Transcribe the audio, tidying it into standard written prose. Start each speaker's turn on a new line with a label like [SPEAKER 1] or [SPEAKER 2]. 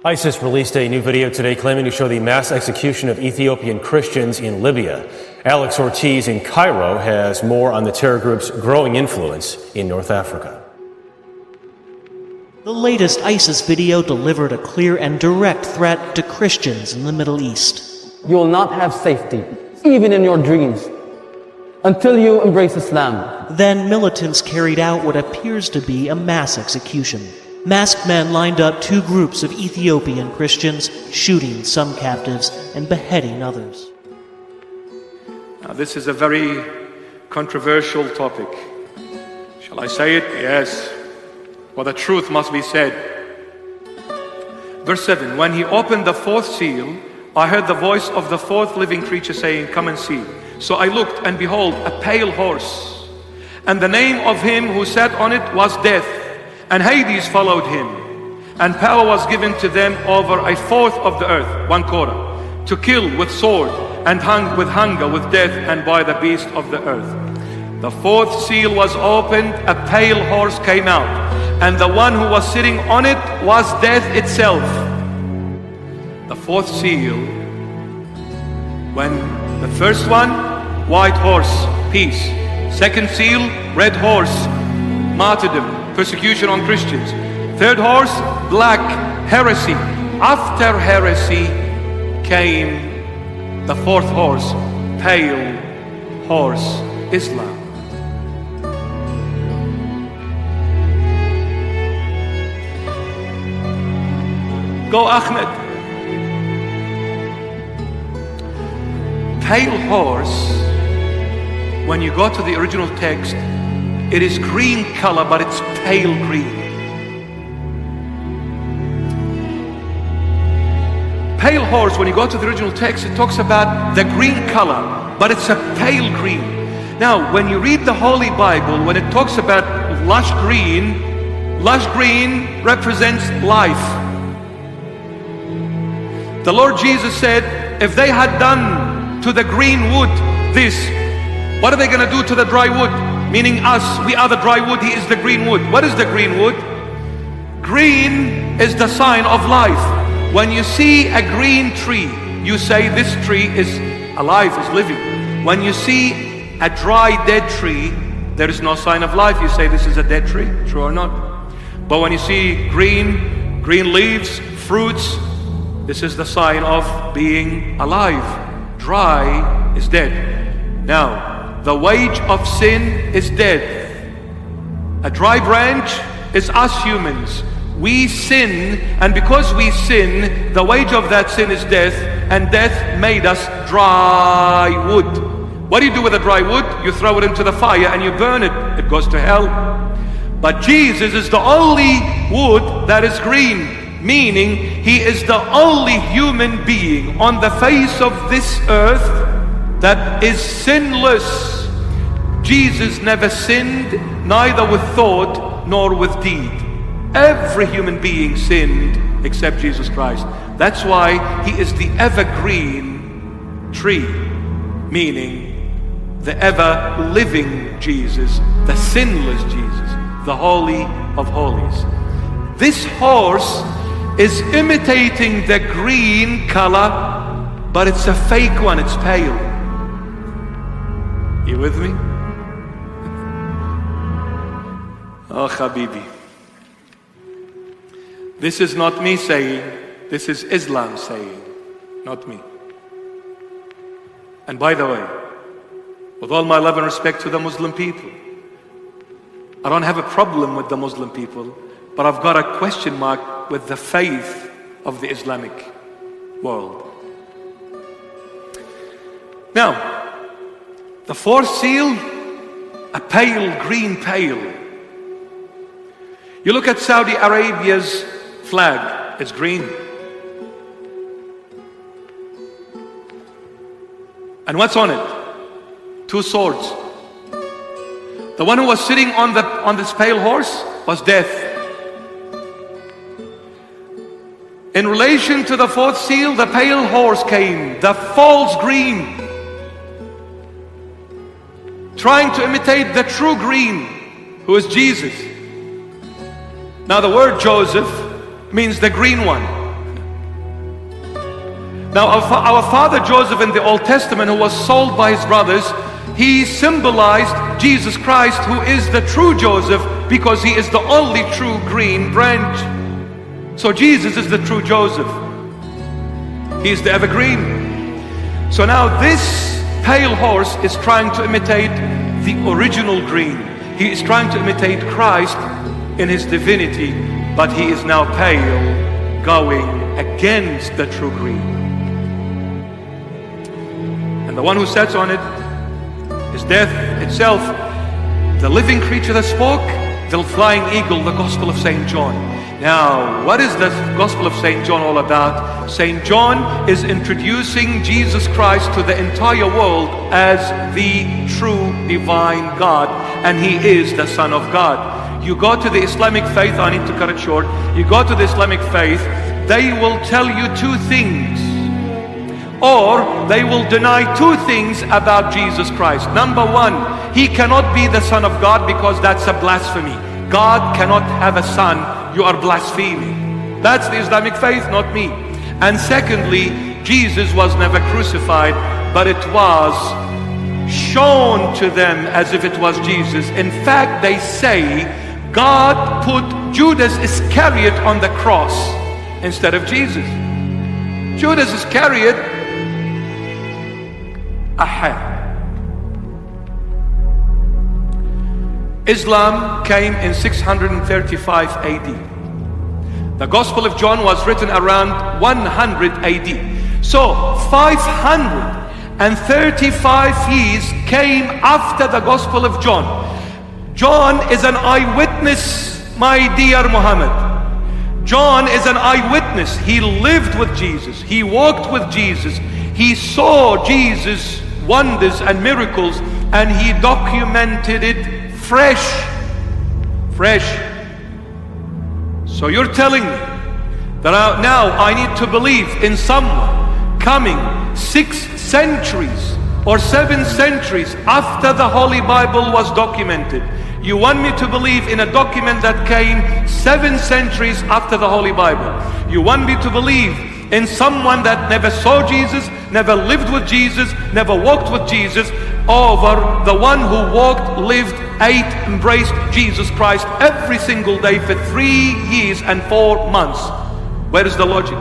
[SPEAKER 1] ISIS released a new video today claiming to show the mass execution of Ethiopian Christians in Libya. Alex Ortiz in Cairo has more on the terror group's growing influence in North Africa.
[SPEAKER 2] The latest ISIS video delivered a clear and direct threat to Christians in the Middle East.
[SPEAKER 3] You will not have safety, even in your dreams, until you embrace Islam.
[SPEAKER 2] Then militants carried out what appears to be a mass execution. Masked men lined up two groups of Ethiopian Christians, shooting some captives and beheading others.
[SPEAKER 4] Now, this is a very controversial topic. Shall I say it? Yes. Well, the truth must be said. Verse 7, when he opened the fourth seal, I heard the voice of the fourth living creature saying, come and see. So I looked, and behold, a pale horse. And the name of him who sat on it was Death. And Hades followed him, and power was given to them over a fourth of the earth, 1/4, to kill with sword, and with hunger, with death, and by the beast of the earth. The fourth seal was opened, a pale horse came out, and the one who was sitting on it was death itself. The fourth seal, when the first one, white horse, peace. Second seal, red horse, martyrdom, persecution on Christians. Third horse, black, heresy. After heresy came the fourth horse, pale horse, Islam. Go Ahmed. Pale horse, when you go to the original text, it is green color, but it's pale green. Pale horse, when you go to the original text, it talks about the green color, but it's a pale green. Now, when you read the Holy Bible, when it talks about lush green represents life. The Lord Jesus said, if they had done to the green wood this, what are they going to do to the dry wood? Meaning us, we are the dry wood, he is the green wood. What is the green wood? Green is the sign of life. When you see a green tree, you say this tree is alive, is living. When you see a dry, dead tree, there is no sign of life. You say this is a dead tree, true or not? But when you see green leaves, fruits, this is the sign of being alive. Dry is dead. Now, the wage of sin is death. A dry branch is us humans. We sin, and because we sin, the wage of that sin is death, and death made us dry wood. What do you do with a dry wood? You throw it into the fire and you burn it. It goes to hell. But Jesus is the only wood that is green, meaning he is the only human being on the face of this earth that is sinless. Jesus never sinned, neither with thought nor with deed. Every human being sinned except Jesus Christ. That's why he is the evergreen tree, meaning the ever-living Jesus, the sinless Jesus, the Holy of Holies. This horse is imitating the green color, but it's a fake one, it's pale. You with me? Oh, Habibi. This is not me saying, this is Islam saying, not me. And by the way, with all my love and respect to the Muslim people, I don't have a problem with the Muslim people, but I've got a question mark with the faith of the Islamic world. Now, the fourth seal, a pale green pale. You look at Saudi Arabia's flag, it's green. And what's on it? Two swords. The one who was sitting on this pale horse was death. In relation to the fourth seal, the pale horse came, the false green, trying to imitate the true green, who is Jesus. Now the word Joseph means the green one. Now our father Joseph in the Old Testament, who was sold by his brothers, he symbolized Jesus Christ, who is the true Joseph, because he is the only true green branch. So Jesus is the true Joseph. He is the evergreen. So now this pale horse is trying to imitate the original green. He is trying to imitate Christ in his divinity, but he is now pale, going against the true green. And the one who sits on it is death itself, the living creature that spoke, the flying eagle, the Gospel of St. John. Now, what is the Gospel of St. John all about? St. John is introducing Jesus Christ to the entire world as the true divine God, and he is the Son of God. You go to the Islamic faith, I need to cut it short. You go to the Islamic faith, they will tell you two things, or they will deny two things about Jesus Christ. Number one, he cannot be the Son of God because that's a blasphemy. God cannot have a son, you are blaspheming. That's the Islamic faith, not me. And secondly, Jesus was never crucified, but it was shown to them as if it was Jesus. In fact, they say God put Judas Iscariot on the cross instead of Jesus. Judas Iscariot, Islam came in 635 AD. The Gospel of John was written around 100 AD. So 535 years came after the Gospel of John. John is an eyewitness, my dear Muhammad. John is an eyewitness. He lived with Jesus. He walked with Jesus. He saw Jesus' wonders and miracles, and he documented it fresh. So you're telling me that now I need to believe in someone coming 6 centuries or 7 centuries after the Holy Bible was documented. You want me to believe in a document that came 7 centuries after the Holy Bible. You want me to believe in someone that never saw Jesus, never lived with Jesus, never walked with Jesus, over the one who walked, lived, ate, embraced Jesus Christ every single day for 3 years and 4 months. Where is the logic?